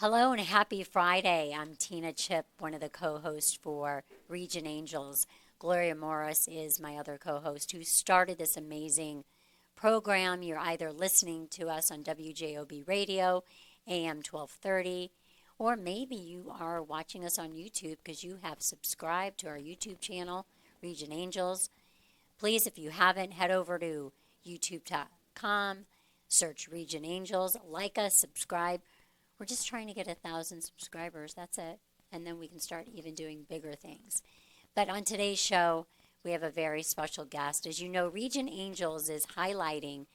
Hello and happy Friday. I'm Tina Chip, one of the co hosts for Region Angels. Gloria Morris is my other co host who started this amazing program. You're either listening to us on WJOB Radio, AM 1230, or maybe you are watching us on YouTube because you have subscribed to our YouTube channel, Region Angels. Please, if you haven't, head over to youtube.com, search Region Angels, like us, subscribe. We're just trying to get 1,000 subscribers. That's it. And then we can start even doing bigger things. But on today's show, we have a very special guest. As you know, Region Angels is highlighting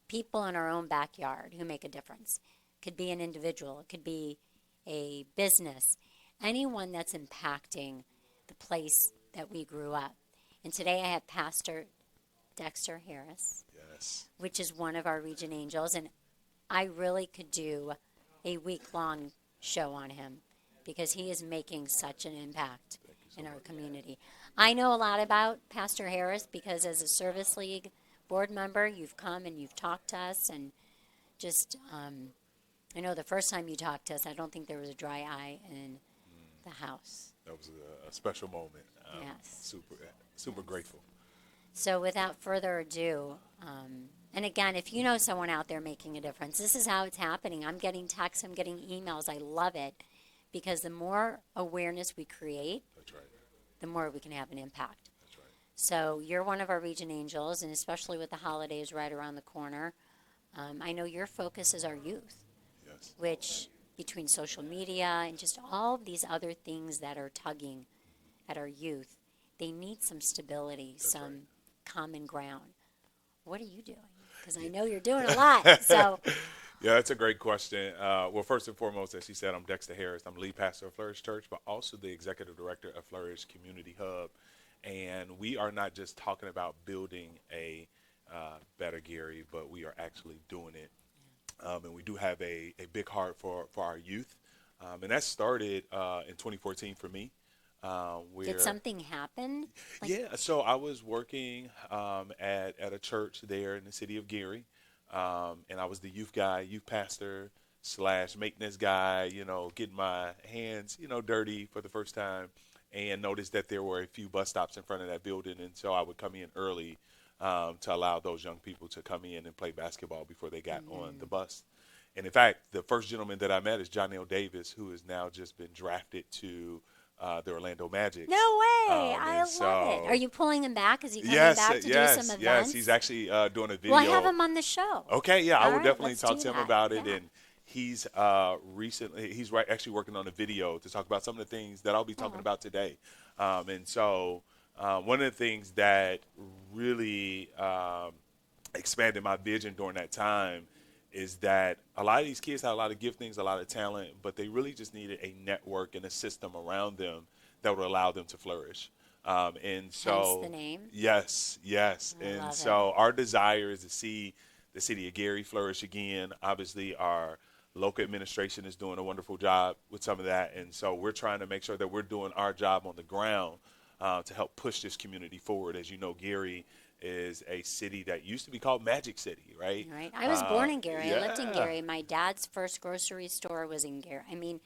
people in our own backyard who make a difference. It could be an individual, it could be a business, anyone that's impacting the place that we grew up. And today I have Pastor Dexter Harris, Yes. which is one of our Region Angels. And I really could do a week-long show on him because he is making such an impact in our community. I know a lot about Pastor Harris because as a Service League board member, you've come and you've talked to us and just, I know the first time you talked to us, I don't think there was a dry eye in the house. That was a special moment. Yes. Super grateful. So without further ado, and again, if you know someone out there making a difference, this is how it's happening. I'm getting texts, I'm getting emails. I love it because the more awareness we create, That's right. the more we can have an impact. That's right. So you're one of our Region Angels, and especially with the holidays right around the corner, I know your focus is our youth, Yes. which between social media and just all of these other things that are tugging at our youth, they need some stability, some right. common ground. What are you doing? Because I know you're doing a lot. So Yeah, that's a great question. Well, first and foremost, as she said, I'm Dexter Harris. I'm lead pastor of Flourish Church, but also the executive director of Flourish Community Hub. And we are not just talking about building a better Gary, but we are actually doing it. And we do have a big heart for our youth. And that started in 2014 for me. did something happen? Yeah, so I was working at a church there in the city of Gary, and I was the youth guy, youth pastor slash maintenance guy, getting my hands, dirty for the first time, and noticed that there were a few bus stops in front of that building, and so I would come in early to allow those young people to come in and play basketball before they got on the bus. And in fact, the first gentleman that I met is John L. Davis, who has now just been drafted to the Orlando Magic. No way. I love so, it. Are you pulling him back? Is he coming yes, back to yes, do some events? yes. He's actually doing a video. Well, have him on the show. Okay, yeah, I All will right, definitely let's talk do to him that. about it. Yeah. And he's actually working on a video to talk about some of the things that I'll be talking about today. And so one of the things that really expanded my vision during that time is that a lot of these kids had a lot of giftings, a lot of talent, but they really just needed a network and a system around them that would allow them to flourish. And so, Hence the name. yes, yes. I And love so our desire is to see the city of Gary flourish again. Obviously, our local administration is doing a wonderful job with some of that. And so we're trying to make sure that we're doing our job on the ground to help push this community forward. As you know, Gary is a city that used to be called Magic City, right? Right. I was born in Gary. I lived in Yeah. Gary. My dad's first grocery store was in Gary. I mean,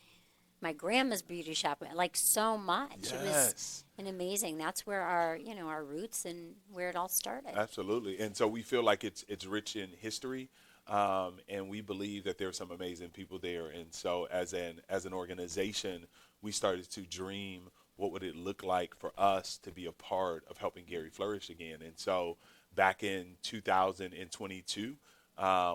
my grandma's beauty shop, like so much. It was Yes, an amazing. That's where our roots and where it all started. absolutely. And so we feel like it's rich in history, and we believe that there's some amazing people there. And so as an organization, we started to dream what would it look like for us to be a part of helping Gary flourish again. And so back in 2022,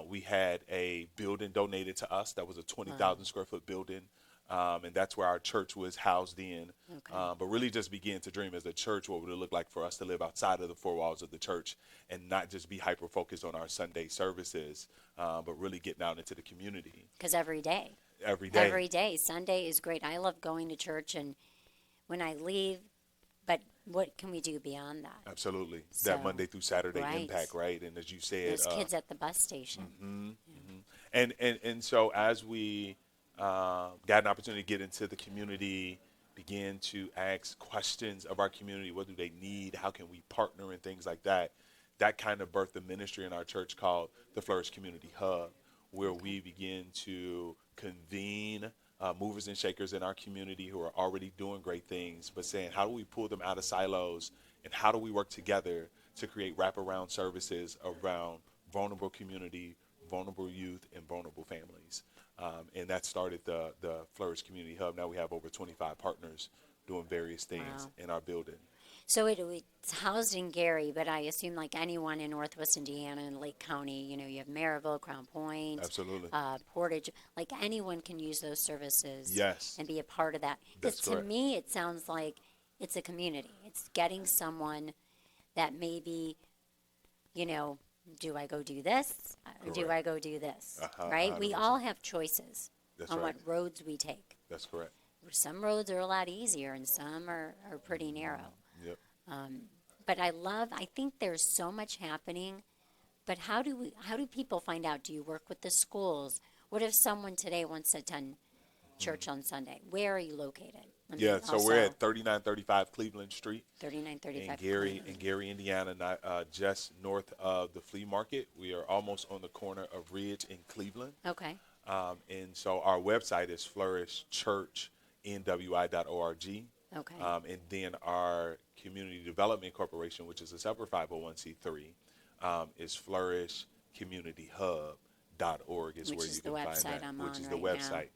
we had a building donated to us that was a 20,000 square foot building. And that's where our church was housed in. Okay. But really just began to dream as a church what would it look like for us to live outside of the four walls of the church and not just be hyper focused on our Sunday services, but really getting out into the community Because every day. every day. Every day. Sunday is great. I love going to church and when I leave, but what can we do beyond that? Absolutely. So, That Monday through Saturday right. impact, right? And as you said, Those kids at the bus station. and so as we got an opportunity to get into the community, begin to ask questions of our community, what do they need, how can we partner and things like that, that kind of birthed a ministry in our church called the Flourish Community Hub, where we begin to convene movers and shakers in our community who are already doing great things, but saying, how do we pull them out of silos and how do we work together to create wraparound services around vulnerable community, vulnerable youth, and vulnerable families. And that started the Flourish Community Hub. Now we have over 25 partners doing various things Wow. in our building. So it's housed in Gary, but I assume like anyone in Northwest Indiana and Lake County, you have Maryville, Crown Point, Absolutely. Portage, like anyone can use those services Yes, and be a part of that. Because that's to correct. me, it sounds like it's a community. It's getting someone that maybe, you know, do I go do this or do Correct. I go do this? Uh-huh, Right? We 100%. all have choices That's on right. what roads we take. That's correct. Some roads are a lot easier and some are pretty narrow. Yep. But I think there's so much happening. But how do people find out? Do you work with the schools? What if someone today wants to attend church on Sunday? Where are you located? Let me Yeah, so we're at 3935 Cleveland Street in 3935 Gary, Cleveland. Indiana, just north of the flea market. We are almost on the corner of Ridge and Cleveland. Okay. And so our website is flourishchurchnwi.org. Okay. And then our Community Development Corporation, which is a separate 501c3, is flourishcommunityhub.org is Which where is you the can find website that, I'm which on is the right now. website.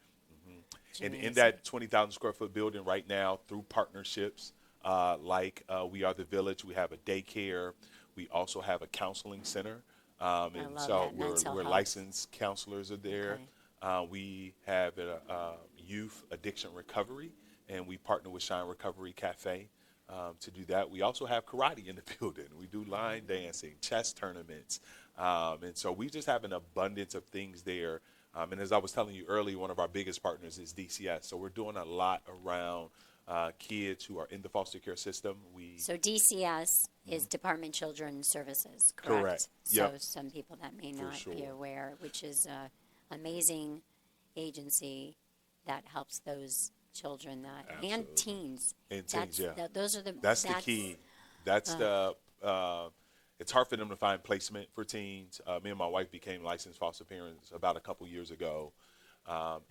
It's And in amazing. that 20,000 square foot building right now, through partnerships like We Are the Village, we have a daycare. We also have a counseling center. And love so that, mental we're health. licensed counselors are there. Okay. We have a youth addiction recovery, and we partner with Shine Recovery Cafe to do that. We also have karate in the building. We do line dancing, chess tournaments. And so we just have an abundance of things there. And as I was telling you earlier, one of our biggest partners is DCS. So we're doing a lot around kids who are in the foster care system. So DCS is Department Children's Services, correct? Correct. So Yep. some people that may For not be sure. aware, which is an amazing agency that helps those children and Absolutely. teens. And That's, teens, yeah. those are the That's the key. That's it's hard for them to find placement for teens. Me and my wife became licensed foster parents about a couple years ago.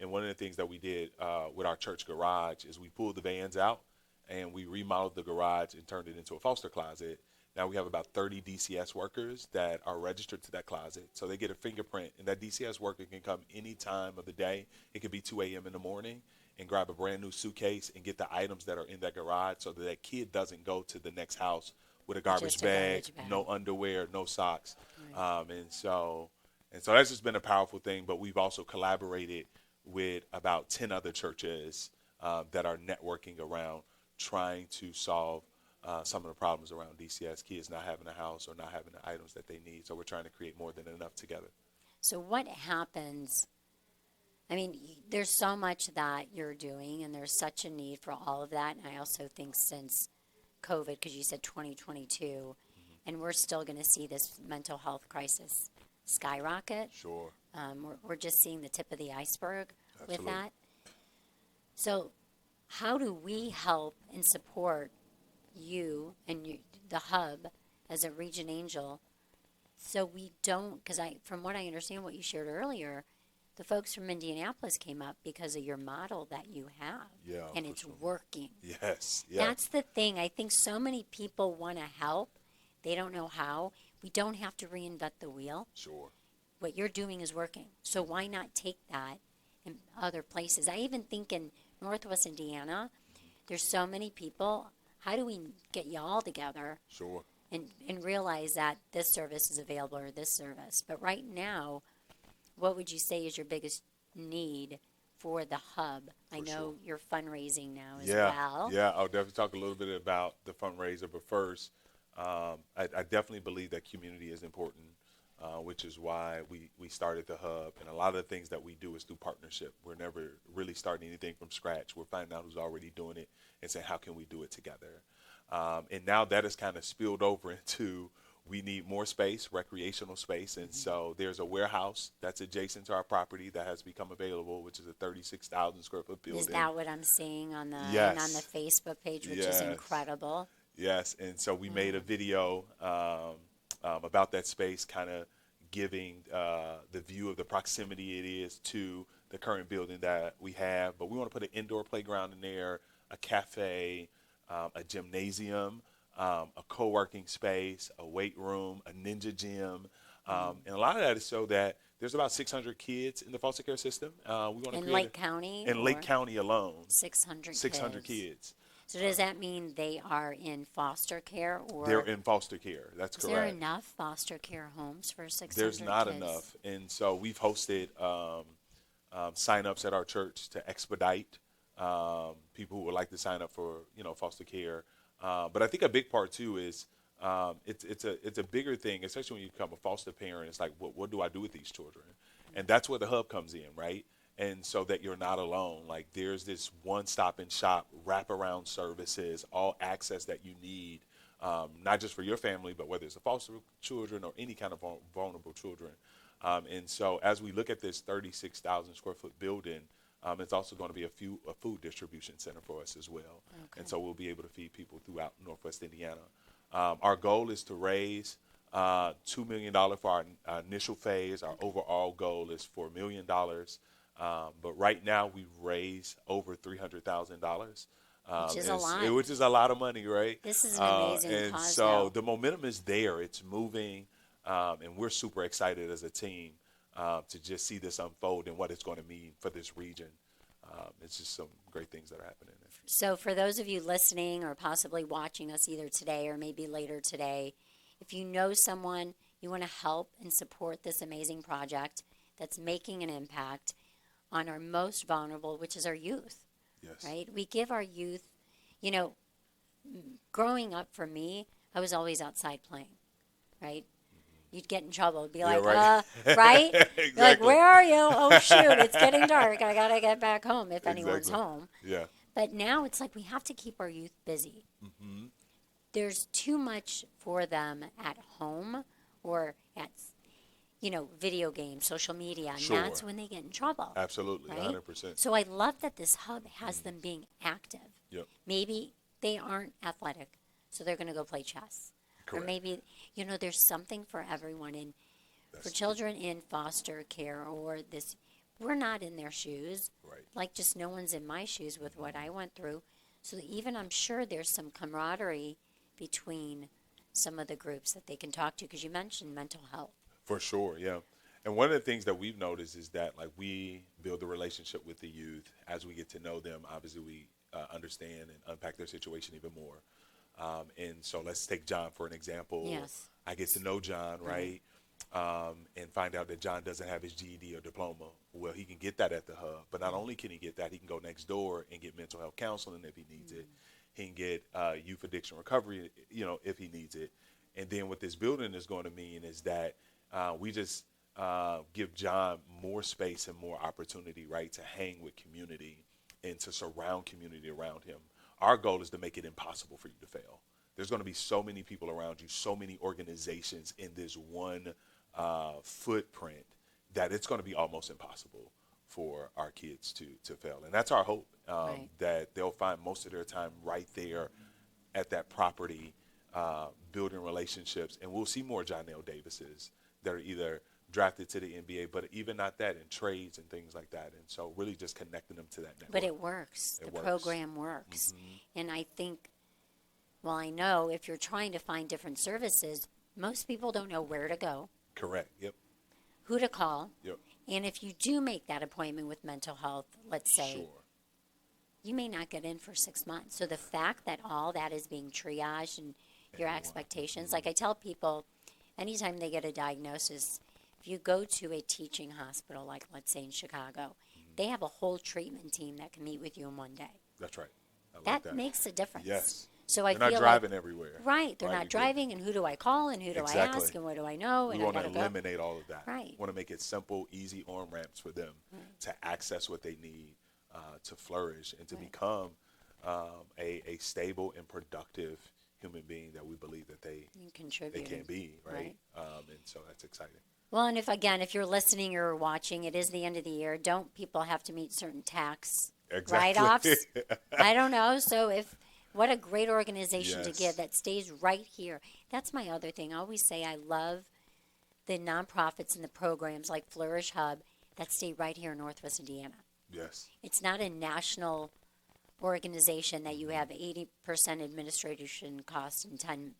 And one of the things that we did with our church garage is we pulled the vans out and we remodeled the garage and turned it into a foster closet. Now we have about 30 DCS workers that are registered to that closet. So they get a fingerprint, and that DCS worker can come any time of the day. It could be 2 a.m. in the morning and grab a brand new suitcase and get the items that are in that garage so that that kid doesn't go to the next house with a garbage Just a bag, garbage bag. no underwear, no socks. And so that's just been a powerful thing. But we've also collaborated with about 10 other churches that are networking around trying to solve some of the problems around DCS kids not having a house or not having the items that they need. So we're trying to create more than enough together. So what happens? I mean, there's so much that you're doing, and there's such a need for all of that. And I also think since COVID, because you said 2022, and we're still going to see this mental health crisis skyrocket. Sure. We're just seeing the tip of the iceberg with Absolutely. that. So, how do we help and support you, the hub, as a Region Angel, so we don't? Because from what I understand, what you shared earlier, the folks from Indianapolis came up because of your model that you have, Yeah, and for it's sure. working. Yes. Yeah. That's the thing. I think so many people want to help, they don't know how. We don't have to reinvent the wheel. Sure. What you're doing is working. So why not take that in other places? I even think in Northwest Indiana, there's so many people. How do we get you all together Sure. and realize that this service is available or this service? But right now, what would you say is your biggest need for the hub? I know sure. you're fundraising now as Yeah. well. Yeah. I'll definitely talk a little bit about the fundraiser, but first, I definitely believe that community is important, which is why we started the hub. And a lot of the things that we do is through partnership. We're never really starting anything from scratch. We're finding out who's already doing it and saying, how can we do it together? And now that has kind of spilled over into we need more space, recreational space. And so there's a warehouse that's adjacent to our property that has become available, which is a 36,000 square foot building. Is that what I'm seeing on the Yes. and on the Facebook page, which is Yes. incredible? Yes, and so we made a video about that space, kind of giving the view of the proximity it is to the current building that we have. But we want to put an indoor playground in there, a cafe, a gymnasium, a co-working space, a weight room, a ninja gym. And a lot of that is so that there's about 600 kids in the foster care system. We want to In create Lake County? in Lake or County alone, 600 600 kids. kids. So does that mean they are in foster care, They're or in foster care. That's is there correct. enough foster care homes for 600 There's not kids? enough, and so we've hosted sign-ups at our church to expedite people who would like to sign up for foster care. But I think a big part too is it's a bigger thing, especially when you become a foster parent. It's like, what do I do with these children? And that's where the hub comes in, right? And so that you're not alone. Like, there's this one-stop and shop, wraparound services, all access that you need, not just for your family, but whether it's the foster children or any kind of vulnerable children. And so as we look at this 36,000 square foot building, it's also going to be a food distribution center for us as well. Okay. And so we'll be able to feed people throughout Northwest Indiana. Our goal is to raise $2 million for our initial phase. Our overall goal is $4 million. But right now we've raised over $300,000. Which is a lot. Which is a lot of money, right? This is an amazing and cause, so though. the momentum is there. It's moving, and we're super excited as a team to just see this unfold and what it's going to mean for this region. It's just some great things that are happening. So for those of you listening or possibly watching us either today or maybe later today, if you know someone you want to help and support this amazing project that's making an impact on our most vulnerable, which is our youth, Yes. right? We give our youth, growing up for me, I was always outside playing, right? You'd get in trouble. It'd be like, right. right? You're like, Exactly. where are you? Oh, shoot, it's getting dark. I got to get back home if anyone's Exactly. home. Yeah. But now it's like we have to keep our youth busy. Mm-hmm. There's too much for them at home or at, video games, social media, and Sure. that's when they get in trouble. Absolutely. Right? 100%. So I love that this hub has them being active. Yep. Maybe they aren't athletic, so they're going to go play chess. Or Correct. maybe, there's something for everyone. And for That's children in foster care or this, we're not in their shoes. right. Like just no one's in my shoes with what I went through. So even I'm sure there's some camaraderie between some of the groups that they can talk to, because you mentioned mental health. For sure, yeah. And one of the things that we've noticed is that, like, we build a relationship with the youth as we get to know them. Obviously, we understand and unpack their situation even more. And so let's take John for an example. Yes. I get to know John, right? And find out that John doesn't have his GED or diploma. Well, he can get that at the hub. But not only can he get that, he can go next door and get mental health counseling if he needs it. He can get youth addiction recovery, if he needs it. And then what this building is going to mean is that we just give John more space and more opportunity, right, to hang with community and to surround community around him. Our goal is to make it impossible for you to fail. There's going to be so many people around you, so many organizations in this one footprint that it's going to be almost impossible for our kids to fail. And that's our hope, Right. that they'll find most of their time right there at that property, building relationships. And we'll see more Jonell Davises that are either drafted to the NBA, but even not that, in trades and things like that. And so really just connecting them to that network. But it works. It The works. program works. And I think, well, I know if you're trying to find different services, most people don't know where to go, Correct. Yep. who to call. Yep. And if you do make that appointment with mental health, let's say, Sure. you may not get in for 6 months. So the fact that all that is being triaged and your expectations, like I tell people, anytime they get a diagnosis, if you go to a teaching hospital, like let's say in Chicago, they have a whole treatment team that can meet with you in one day. That's right. I like That that. makes a difference. Yes. So I They're not feel driving like, everywhere. right, they're Right, not you do. driving, and who do I call, and who do I Exactly. ask, and what do I know, We and I want to gotta go. eliminate all of that. Right. We want to make it simple, easy on ramps for them to access what they need to flourish and to Right. become a stable and productive human being that we believe that they Contribute. can be, right? Right. And so that's exciting. Well, and if you're listening or watching, it is the end of the year. Don't people have to meet certain tax Exactly. write-offs? I don't know. So what a great organization to Yes. give that stays right here. That's my other thing. I always say I love the nonprofits and the programs like Flourish Hub that stay right here in Northwest Indiana. Yes. It's not a national organization that you have 80% administration costs and 10%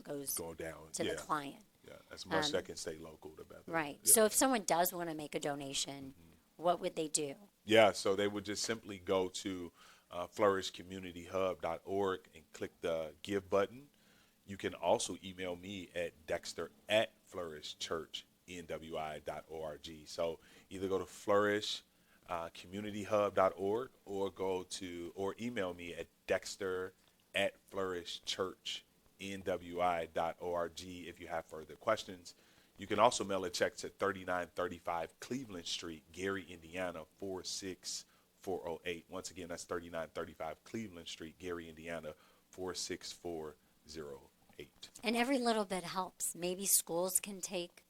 goes Going down. to Yeah. the client. Yeah. As much that can stay local, the better. Right. Yeah. So if someone does want to make a donation, what would they do? Yeah, so they would just simply go to flourishcommunityhub.org and click the give button. You can also email me at dexter@flourishchurchnwi.org. So either go to flourishcommunityhub.org or email me at dexter@flourishchurchnwi.org if you have further questions. You can also mail a check to 3935 Cleveland Street, Gary, Indiana, 46408. Once again, that's 3935 Cleveland Street, Gary, Indiana, 46408. And every little bit helps. Maybe schools can take,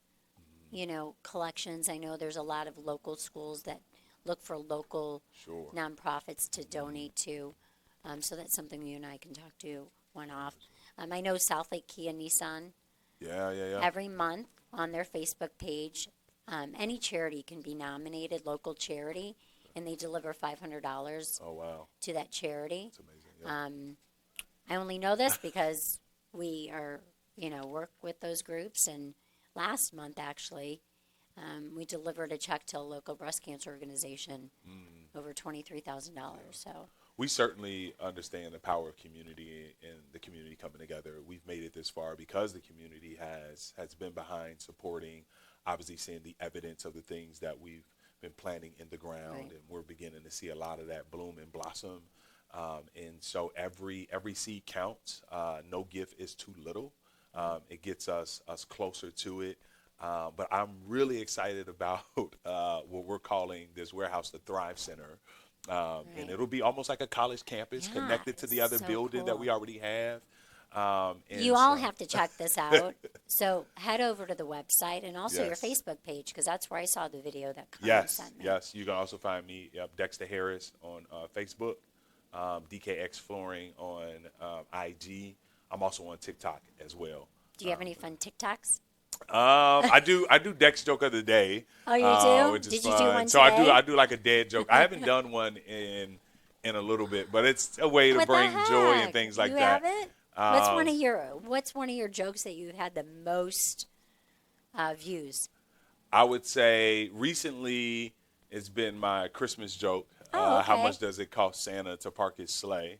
collections. I know there's a lot of local schools that look for local Sure. nonprofits to donate to. So that's something you and I can talk to one off. I know Southlake Kia Nissan, Yeah. every month on their Facebook page, any charity can be nominated, local charity, and they deliver $500 Oh, wow. to that charity. That's amazing. Yeah. I only know this because we are, work with those groups. And last month, actually, we delivered a check to a local breast cancer organization, over $23,000. So We certainly understand the power of community and the community coming together. We've made it this far because the community has been behind supporting, obviously seeing the evidence of the things that we've been planting in the ground, Right. and we're beginning to see a lot of that bloom and blossom. And so every seed counts. No gift is too little. It gets us closer to it. But I'm really excited about what we're calling this warehouse the Thrive Center. And Right. it'll be almost like a college campus Yeah, connected to the it's other so building that we cool. already have. And you all so- have to check this out. So head over to the website and also your Yes. Facebook page, because that's where I saw the video that Connie Yes, sent me. yes. You can also find me, Dexter Harris, on Facebook, DKX Flooring on IG. I'm also on TikTok as well. Do you have any fun TikToks? I do Dex joke of the day. Oh, you do? Which is Did you fun. do one So today? I do like a dead joke. I haven't done one in a little bit, but it's a way to What the bring joy and heck? things like you that. haven't? What's one of your jokes that you had the most views? I would say recently it's been my Christmas joke. Oh, How okay. much does it cost Santa to park his sleigh?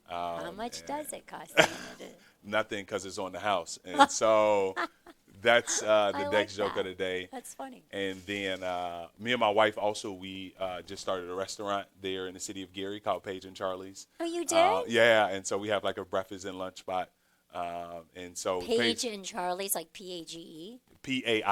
How much does it cost? Santa to- Nothing, because it's on the house. And so that's the like Dex joke that. of the day. That's funny. And then me and my wife also, we just started a restaurant there in the city of Gary called Paige and Charlie's. Oh, you did? Yeah, and so we have like a breakfast and lunch spot. And so Paige and Charlie's, like Page. Paige,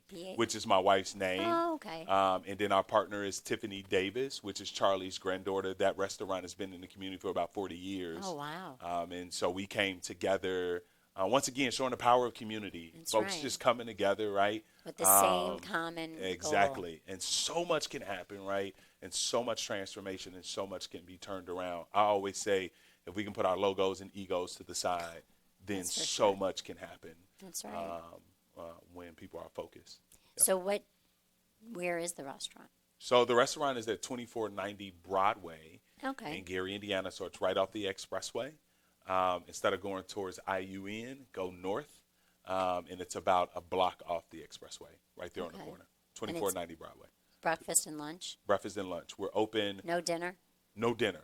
P-A- which is my wife's name. Oh, okay. And then our partner is Tiffany Davis, which is Charlie's granddaughter. That restaurant has been in the community for about 40 years. Oh, wow. And so we came together, once again, showing the power of community. That's Folks right. just coming together, right? With the same common goal. Exactly. And so much can happen, right? And so much transformation and so much can be turned around. I always say, if we can put our logos and egos to the side, then That's for so sure. much can happen That's right. when people are focused. So where is the restaurant? So the restaurant is at 2490 Broadway Okay. in Gary, Indiana. So it's right off the expressway. Instead of going towards IUN, go north. And it's about a block off the expressway, right there on the Okay. corner. 2490 Broadway. Breakfast and lunch? Breakfast and lunch. We're open. No dinner? No dinner.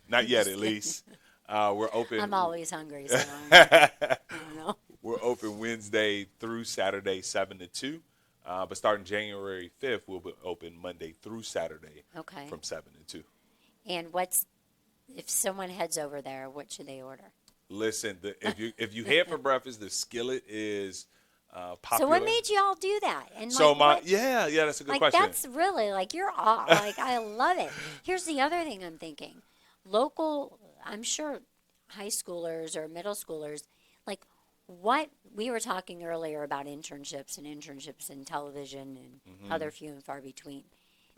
Not yet, at least. We're open. I'm always hungry, so I don't know. We're open Wednesday through Saturday, 7 to 2. But starting January 5th, we'll be open Monday through Saturday Okay. from 7 to 2. And if someone heads over there, what should they order? Listen, if you head for breakfast, the skillet is popular. So what made you all do that? And So what- yeah, that's a good like question. that's really like you're all like I love it. Here's the other thing I'm thinking. Local, I'm sure high schoolers or middle schoolers, like what we were talking earlier about internships in television and how they're few and far between.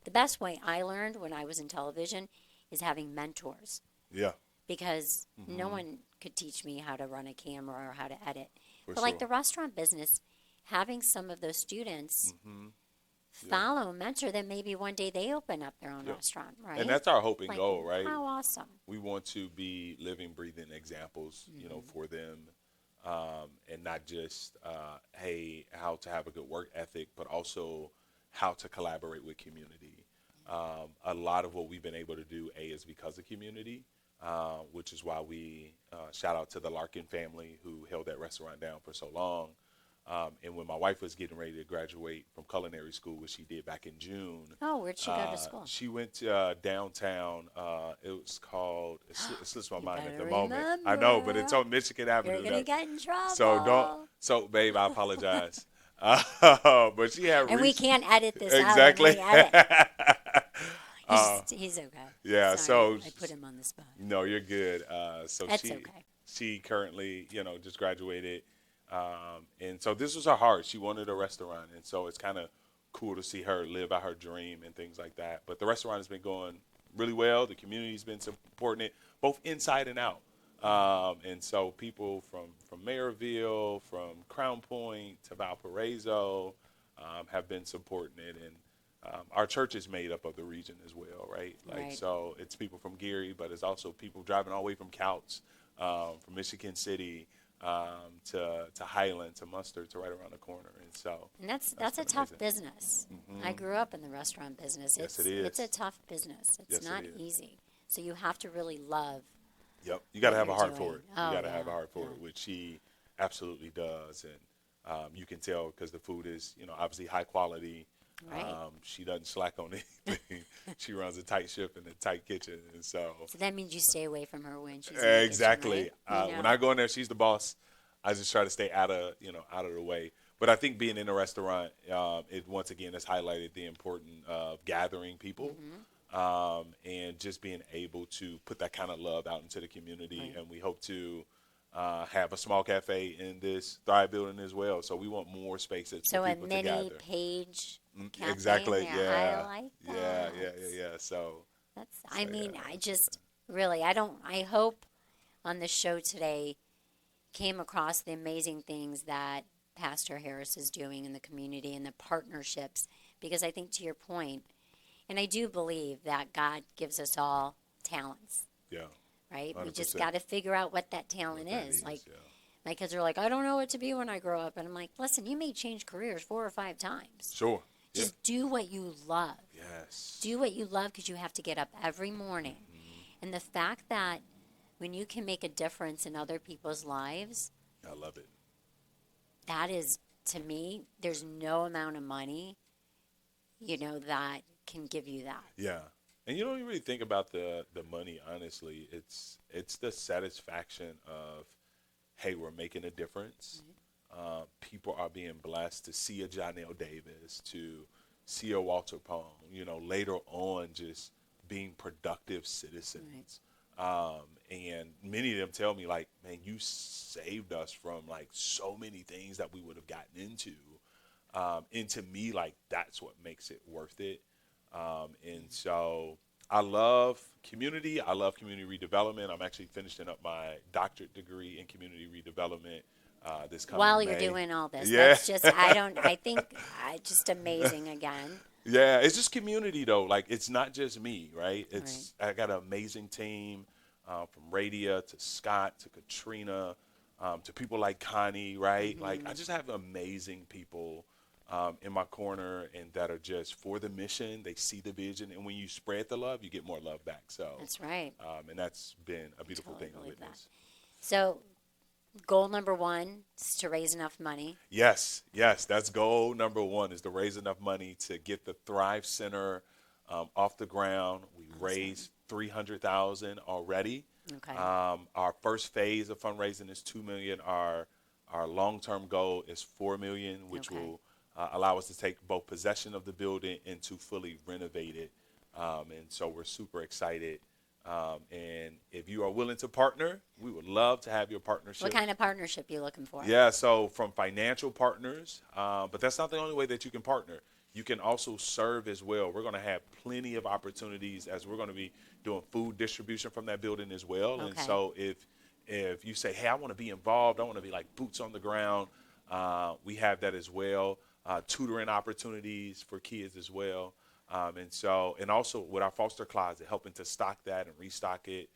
The best way I learned when I was in television is having mentors, Yeah, because no one could teach me how to run a camera or how to edit. for But like sure. the restaurant business, having some of those students follow, mentor them. Maybe one day they open up their own Yep. restaurant, right? And that's our hope and Like, goal, right? how awesome. We want to be living, breathing examples, for them, and not just hey, how to have a good work ethic, but also how to collaborate with community. A lot of what we've been able to do, is because of community, which is why we shout out to the Larkin family who held that restaurant down for so long. And when my wife was getting ready to graduate from culinary school, which she did back in June, Oh, where'd she go to school? she went to downtown. It was called. It slips my mind at the better moment. I know, but remember. it's on Michigan Avenue. You're gonna though. get in trouble. So don't. So, babe, I apologize. But she had. And we can't edit this out. Exactly. And we edit. He's okay. Yeah. Sorry, So I put him on the spot. no, you're good. So That's she okay. she currently, just graduated, and so this was her heart. She wanted a restaurant, and so it's kind of cool to see her live out her dream and things like that. But the restaurant has been going really well. The community's been supporting it, both inside and out. And so people from Maryville, from Crown Point to Valparaiso, have been supporting it, and our church is made up of the region as well, right? Right. So it's people from Geary, but it's also people driving all the way from Couts, from Michigan City, to Highland, to Mustard, to right around the corner. And so And that's a been tough amazing. business. I grew up in the restaurant business. Yes, It's it is. It's a tough business. It's Yes, it not is. easy. So you have to really love. Yep, you got to have a you're heart doing. for it. Oh, You got to have a yeah, heart for it, yeah. which she absolutely does, and you can tell because the food is, obviously high quality. Right. She doesn't slack on anything. She runs a tight ship and a tight kitchen, and so So that means you stay away from her when she's in the kitchen, exactly. right? When I go in there, she's the boss. I just try to stay out of the way. But I think being in a restaurant, it once again has highlighted the importance of gathering people, and just being able to put that kind of love out into the community. Right. And we hope to have a small cafe in this Thrive building as well. So we want more spaces So for a people to mini gather. page cafe. Exactly. in there. Yeah. I like that. Yeah. So That's. I So, mean, yeah. I just really. I don't. I hope on the show today came across the amazing things that Pastor Harris is doing in the community and the partnerships. Because I think to your point, and I do believe that God gives us all talents, yeah. right? We just 100%. got to figure out what that talent That is. Like yeah. my kids are like, I don't know what to be when I grow up, and I'm like, listen, you may change careers 4 or 5 times. Sure. Yeah. Just do what you love. Yes. Do what you love because you have to get up every morning. And the fact that when you can make a difference in other people's lives, I love it. that is, to me, there's no amount of money, that can give you that. Yeah. And you don't even really think about the money, honestly. It's the satisfaction of, hey, we're making a difference. People are being blessed to see a Jonell Davis, to see a Walter Pong, later on just being productive citizens. And many of them tell me, like, man, you saved us from, like, so many things that we would have gotten into. And to me, like, that's what makes it worth it. And so I love community. I love community redevelopment. I'm actually finishing up my doctorate degree in community redevelopment this coming While you're May. doing all this, Yeah. that's just, I think, just amazing again. Yeah, it's just community though. Like it's not just me, right? I got an amazing team from Radia to Scott to Katrina to people like Connie, right? Like I just have amazing people in my corner and that are just for the mission. They see the vision, and when you spread the love, you get more love back. So That's right. and that's been a beautiful Totally thing to believe that. witness. So, goal number 1 is to raise enough money. Yes, that's goal number 1 is to raise enough money to get the Thrive Center off the ground. We raised $300,000 already. Okay. Our first phase of fundraising is $2 million. Our long-term goal is $4 million, which Okay. will allow us to take both possession of the building and to fully renovate it. And so we're super excited. And if you are willing to partner, we would love to have your partnership. What kind of partnership you looking for? Yeah, so from financial partners, but that's not the only way that you can partner. You can also serve as well. We're going to have plenty of opportunities as we're going to be doing food distribution from that building as well. And Okay. so if you say, hey, I want to be involved, I want to be like boots on the ground, we have that as well. tutoring opportunities for kids as well. And also with our foster closet, helping to stock that and restock it,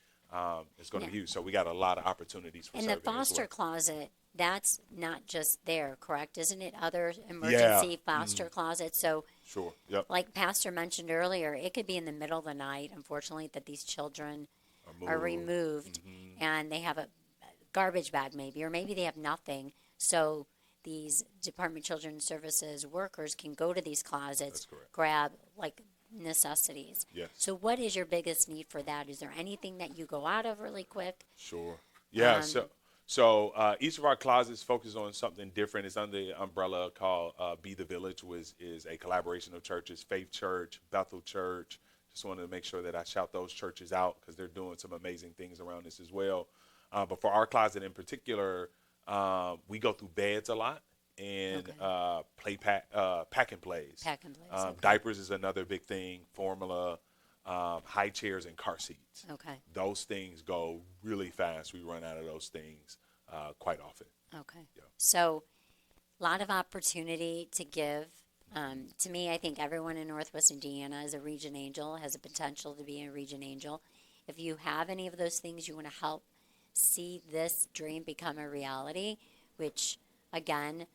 it's going to Now, be huge. So we got a lot of opportunities for and the serving as foster well. closet, that's not just there, correct? Isn't it other Yeah, emergency foster closets? So, sure. Yep. like Pastor mentioned earlier, it could be in the middle of the night, unfortunately, that these children are Move. removed and they have a garbage bag maybe, or maybe they have nothing. So these Department of Children's Services workers can go to these closets, That's correct. grab like necessities. Yes. So what is your biggest need for that? Is there anything that you go out of really quick? Sure. Yeah. Um, So each of our closets focus on something different. It's under the umbrella called Be the Village, which is a collaboration of churches: Faith Church, Bethel Church. Just wanted to make sure that I shout those churches out because they're doing some amazing things around this as well. But for our closet in particular, we go through beds a lot and pack and plays. Pack and plays, okay. Diapers is another big thing. Formula, high chairs, and car seats. Okay. Those things go really fast. We run out of those things quite often. Okay. Yeah. So, a lot of opportunity to give. To me, I think everyone in Northwest Indiana is a Region Angel, has a potential to be a Region Angel. If you have any of those things you want to help see this dream become a reality, which, again,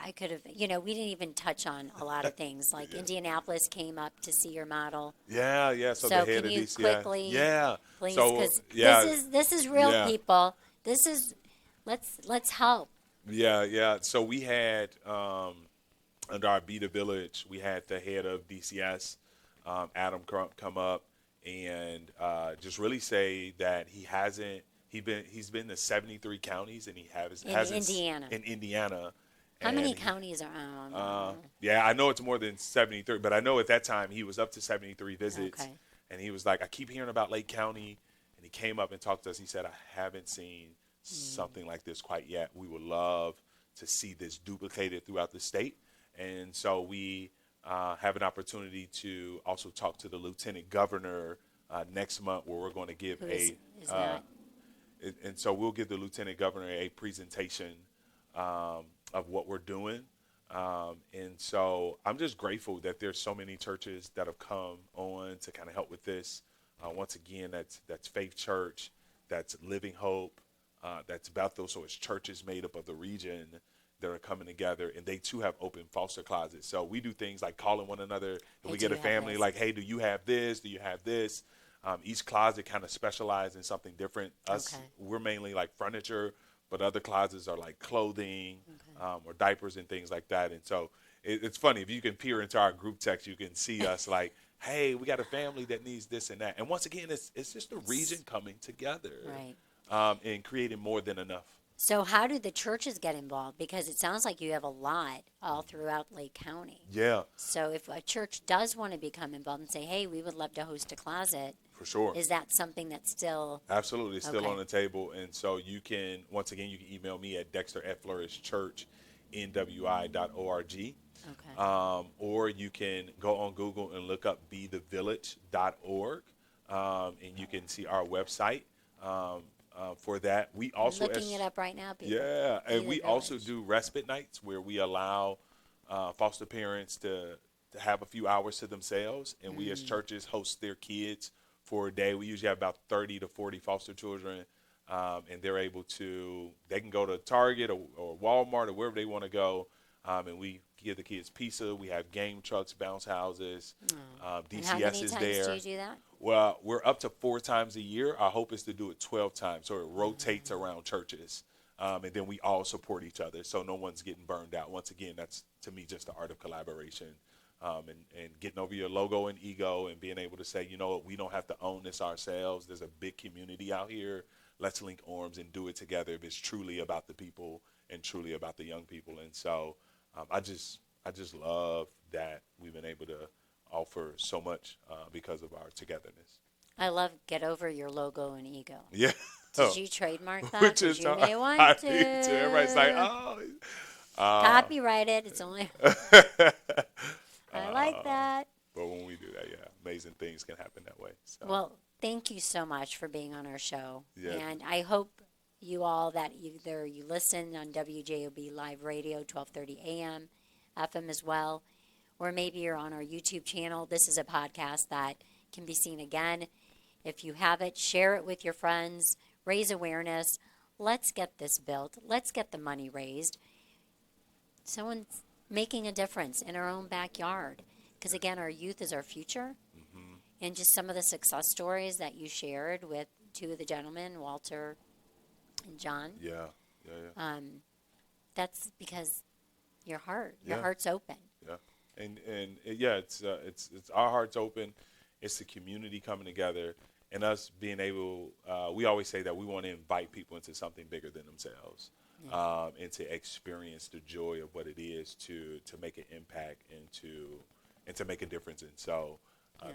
I could have, we didn't even touch on a lot of things. Like Indianapolis came up to see your model. Yeah, yeah. So, So the head can of you DCI. quickly, Yeah. please, So because yeah, this is real, yeah. people. This is let's help. Yeah, yeah. So we had under our Be the Village, we had the head of DCS, Adam Crump, come up and just really say that he's been to 73 counties and he hasn't Indiana. in Indiana. How And many counties are on? yeah, I know it's more than 73, but I know at that time he was up to 73 visits. Okay. And he was like, I keep hearing about Lake County. And he came up and talked to us. He said, I haven't seen something like this quite yet. We would love to see this duplicated throughout the state. And so we have an opportunity to also talk to the lieutenant governor next month, where we're going to give Who is uh, that? and so we'll give the lieutenant governor a presentation of what we're doing. And so I'm just grateful that there's so many churches that have come on to kind of help with this. Once again, that's Faith Church, that's Living Hope, that's Bethel. So it's churches made up of the region that are coming together, and they too have open foster closets. So we do things like calling one another, and Hey, we do get a you have family this? like, hey, do you have this? Do you have this? Each closet kind of specializes in something different. Us, Okay. we're mainly like furniture, but other closets are like clothing or diapers and things like that. And so it's funny, if you can peer into our group text, you can see us like, hey, we got a family that needs this and that. And once again, it's just the region coming together, Right. and creating more than enough. So how do the churches get involved? Because it sounds like you have a lot all throughout Lake County. Yeah, So if a church does want to become involved and say, hey, we would love to host a closet, for sure. is that something that's still Absolutely, it's still Okay. on the table. And so you can, once again, you can email me at dexter@flourishchurchnwi.org. okay? Or you can go on Google and look up bethevillage.org, and you can see our website for that. We I'm also, looking it up right now, people. yeah, Be and the we also Village. do respite nights where we allow foster parents to have a few hours to themselves, and we as churches host their kids for a day. We usually have about 30 to 40 foster children, and they can go to Target or Walmart or wherever they want to go, and we give the kids pizza. We have game trucks, bounce houses. And how many DCS is times there. do you do that? Well, we're up to 4 times a year. Our hope is to do it 12 times, so it rotates around churches. And then we all support each other, so no one's getting burned out. Once again, that's, to me, just the art of collaboration, and getting over your logo and ego and being able to say, you know what, we don't have to own this ourselves. There's a big community out here. Let's link arms and do it together if it's truly about the people and truly about the young people. And so I just love that we've been able to offer so much because of our togetherness. I love get over your logo and ego. Yeah. Did you trademark that? Which 'Cause is you may want I to. need to. Everybody's like, oh. Copyright it. It's only. I like that. But when we do that, yeah, amazing things can happen that way. So. Well, thank you so much for being on our show. Yeah. And I hope you all that either you listen on WJOB Live Radio, 12:30 a.m., FM as well, or maybe you're on our YouTube channel. This is a podcast that can be seen again. If you have it, share it with your friends, raise awareness. Let's get this built. Let's get the money raised. Someone's making a difference in our own backyard. Because again, our youth is our future. And just some of the success stories that you shared with two of the gentlemen, Walter and John. Yeah. That's because your Yeah. heart's open. Yeah. It's our hearts open. It's the community coming together and us being able. We always say that we want to invite people into something bigger than themselves, and to experience the joy of what it is to make an impact and to make a difference. And so,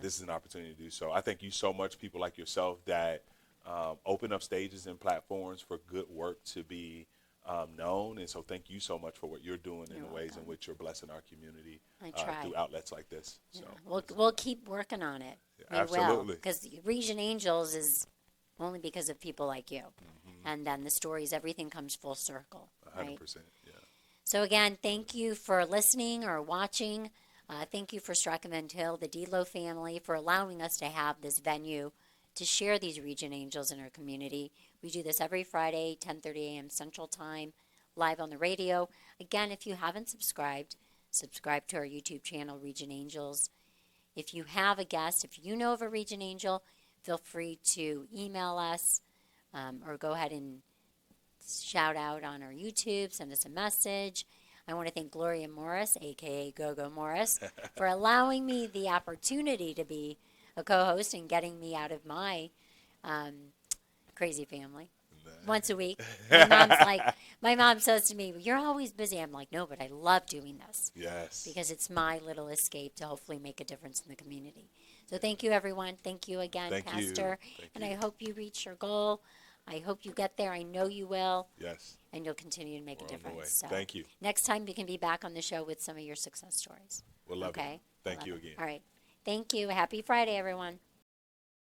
this is an opportunity to do so. I thank you so much, people like yourself that open up stages and platforms for good work to be known. And so thank you so much for what you're doing in You're the ways in welcome. which you're blessing our community I try. through outlets like this. So We'll keep working on it. We will. absolutely. Because Region Angels is only because of people like you. And then the stories, everything comes full circle. 100%. Right? Yeah. So again, thank you for listening or watching. Thank you for Struckman Hill, the Delo family, for allowing us to have this venue to share these Region Angels in our community. We do this every Friday, 10:30 a.m. Central Time, live on the radio. Again, if you haven't subscribed, subscribe to our YouTube channel, Region Angels. If you have a guest, if you know of a Region Angel, feel free to email us or go ahead and shout out on our YouTube, send us a message. I want to thank Gloria Morris, a.k.a. Gogo Morris, for allowing me the opportunity to be a co-host and getting me out of my crazy family once a week. My mom says to me, "You're always busy." I'm like, "No, but I love doing this Yes. because it's my little escape to hopefully make a difference in the community." So thank you, everyone. Thank you again, Thank you. Pastor. Thank And you. I hope you reach your goal. I hope you get there. I know you will. Yes. And you'll continue to make We're a on the way. difference. So Thank you. next time you can be back on the show with some of your success stories. We'll love Okay? it. Thank you Love it. again. All right. Thank you. Happy Friday, everyone.